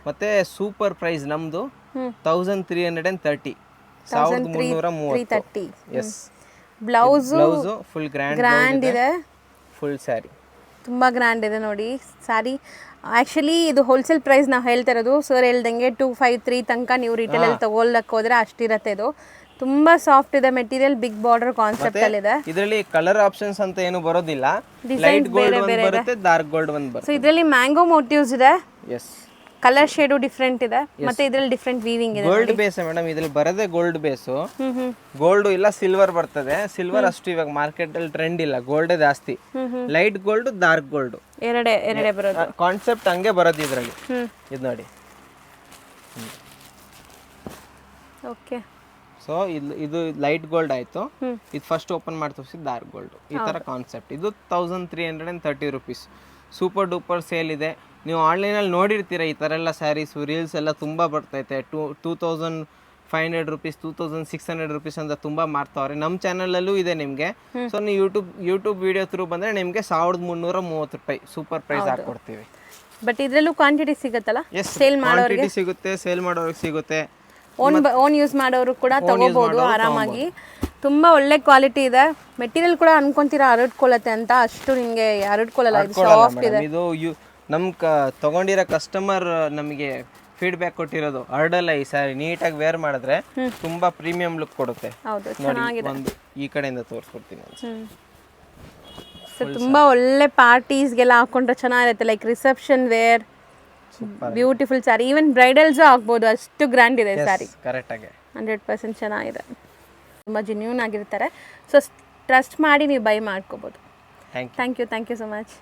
ಮತ್ತೆ ಸೂಪರ್ ಪ್ರೈಸ್ ನಮ್ದು 1330, 1330. ಎಸ್. ಬ್ಲೌಸ್ ಫುಲ್ ಗ್ರ್ಯಾಂಡ್ ಇದೆ, ಫುಲ್ ಸ್ಯಾರಿ ತುಂಬ ಗ್ರ್ಯಾಂಡ್ ಇದೆ ನೋಡಿ ಸ್ಯಾರಿ. ಆ್ಯಕ್ಚುಲಿ ಇದು ಹೋಲ್ಸೇಲ್ ಪ್ರೈಸ್ ನಾವು ಹೇಳ್ತಾ ಇರೋದು. ಸರ್ ಹೇಳ್ದಂಗೆ 253 ತನಕ ನೀವು ರಿಟೇಲಲ್ಲಿ ತಗೊಳ್ಳಕ್ಕೆ ಹೋದ್ರೆ ಅಷ್ಟಿರತ್ತೆ. ಇದು ತುಂಬ ಸಾಫ್ಟ್ ಇದೆ ಮೆಟೀರಿಯಲ್, ಬಿಗ್ ಬಾರ್ಡರ್ ಕಾನ್ಸೆಪ್ಟ್ ಅಲ್ಲಿ ಇದೆ. ಇದರಲ್ಲಿ ಕಲರ್ ಆಪ್ಷನ್ಸ್ ಅಂತ ಏನು ಬರೋದಿಲ್ಲ, ಲೈಟ್ ಗೋಲ್ಡ್ ಒಂದು ಬರುತ್ತೆ, ಡಾರ್ಕ್ ಗೋಲ್ಡ್ ಒಂದು ಬರುತ್ತೆ. ಸೊ ಇದರಲ್ಲಿ ಮ್ಯಾಂಗೋ ಮೋಟಿವ್ಸ್ ಇದೆ. ಎಸ್. ಕಲರ್ ಶೇಡು ಡಿಫ್ರೆಂಟ್ ಇದೆ, ಮತ್ತೆ ಇದರಲ್ಲಿ ಡಿಫ್ರೆಂಟ್ ವೀವಿಂಗ್ ಇದೆ. ಗೋಲ್ಡ್ ಬೇಸ್ ಮೇಡಮ್, ಇದ್ರಲ್ಲಿ ಬರದೆ ಗೋಲ್ಡ್ ಬೇಸು. ಗೋಲ್ಡ್ ಇಲ್ಲ ಸಿಲ್ವರ್ ಬರ್ತದೆ. ಸಿಲ್ವರ್ ಅಷ್ಟು ಇವಾಗ ಮಾರ್ಕೆಟ್ ಅಲ್ಲಿ ಟ್ರೆಂಡ್ ಇಲ್ಲ, ಗೋಲ್ಡ್ ಜಾಸ್ತಿ. ಲೈಟ್ ಗೋಲ್ಡ್, ಡಾರ್ಕ್ ಗೋಲ್ಡ್ ಎರಡೇ ಬರೋದು. ಕಾನ್ಸೆಪ್ಟ್ ಹಂಗೆ ಬರೋದು ಇದ್ರಲ್ಲಿ. ಇದು ನೋಡಿ. ಓಕೆ. ಸೊ ಇದು ಲೈಟ್ ಗೋಲ್ಡ್ ಆಯ್ತು. ಇದು ಫಸ್ಟ್ ಓಪನ್ ಮಾಡಿ ತೋರಿಸಿದ್ದು ಡಾರ್ಕ್ ಗೋಲ್ಡ್. ಈ ತರ ಕಾನ್ಸೆಪ್ಟ್. ಇದು 1330 ರೂಪೀಸ್. ಸೂಪರ್ ಡೂಪರ್ ಸೇಲ್ ಇದೆ. ನೀವು ಆನ್ಲೈನಲ್ಲಿ ನೋಡಿರ್ತೀರ ಈ ಥರ ಎಲ್ಲ ಸ್ಯಾರೀಸು, ರೀಲ್ಸ್ ಎಲ್ಲ ತುಂಬ ಬರ್ತೈತೆ. 2500 ರೂಪೀಸ್, 2600 ರೂಪೀಸ್ ಅಂತ ತುಂಬ ಮಾರ್ತಾವ್ರೆ. ನಮ್ಮ ಚಾನಲಲ್ಲೂ ಇದೆ ನಿಮಗೆ. ಸೊ ನೀವು ಯೂಟ್ಯೂಬ್ ವಿಡಿಯೋ ಥ್ರೂ ಬಂದರೆ ನಿಮಗೆ 1330 ರೂಪಾಯಿ ಸೂಪರ್ ಪ್ರೈಸ್ ಹಾಕ್ಕೊಡ್ತೀವಿ. ಬಟ್ ಇದರಲ್ಲೂ ಕ್ವಾಂಟಿಟಿ ಸಿಗುತ್ತಲ್ಲ? ಸೇಲ್ ಮಾಡೋರಿಗೆ ಸಿಗುತ್ತೆ, ಸೇಲ್ ಮಾಡೋರಿಗೆ ಸಿಗುತ್ತೆ, ಓನ್ ಯೂಸ್ ಮಾಡೋರು ಕೂಡ ತಗೋಬಹುದು ಆರಾಮಾಗಿ. ತುಂಬ ಒಳ್ಳೆ ಕ್ವಾಲಿಟಿ ಇದೆ. ಮೆಟೀರಿಯಲ್ ಕೂಡ ಅನ್ಕೊಂತೀರಾ ಹರಡ್ಕೊಳ್ಳುತ್ತೆ ಅಂತ, ಅಷ್ಟು ನಿಮಗೆ ಹರಡ್ಕೊಳ್ಳಲ್ಲ, ಸಾಫ್ಟ್ ಇದೆ. ಇದು ನಮ್ ತಗೊಂಡಿರೋ ಕಸ್ಟಮರ್ ನಮಗೆ ಫೀಡ್ಬ್ಯಾಕ್ ಕೊಟ್ಟಿರೋದು, ಹರಡಲ್ಲ ಈ ಸ್ಯಾರಿ, ನೀಟಾಗಿ ವೇರ್ ಮಾಡಿದ್ರೆ ತುಂಬಾ ಪ್ರೀಮಿಯಂ ಲುಕ್ ಕೊಡುತ್ತೆ. ಒಂದು ಈ ಕಡೆಯಿಂದ ತೋರಿಸ್ಕೊಡ್ತೀನಿ. ಸೊ ತುಂಬಾ ಒಳ್ಳೆ ಪಾರ್ಟೀಸ್ಗೆಲ್ಲ ಹಾಕೊಂಡ್ರೆ ಚೆನ್ನಾಗಿರುತ್ತೆ, like reception wear. Beautiful sari, even bridals ಆಗ್ಬೋದು, ಅಷ್ಟು ಗ್ರ್ಯಾಂಡ್ ಇದೆ ಸ್ಯಾರಿ. ಕರೆಕ್ಟಾಗಿ 100% ಚೆನ್ನಾಗಿದೆ, ತುಂಬ ಜೆನ್ಯೂನ್ ಆಗಿರ್ತಾರೆ. ಸೊ ಟ್ರಸ್ಟ್ ಮಾಡಿ ನೀವು ಬೈ ಮಾಡ್ಕೋಬೋದು. Thank you so much.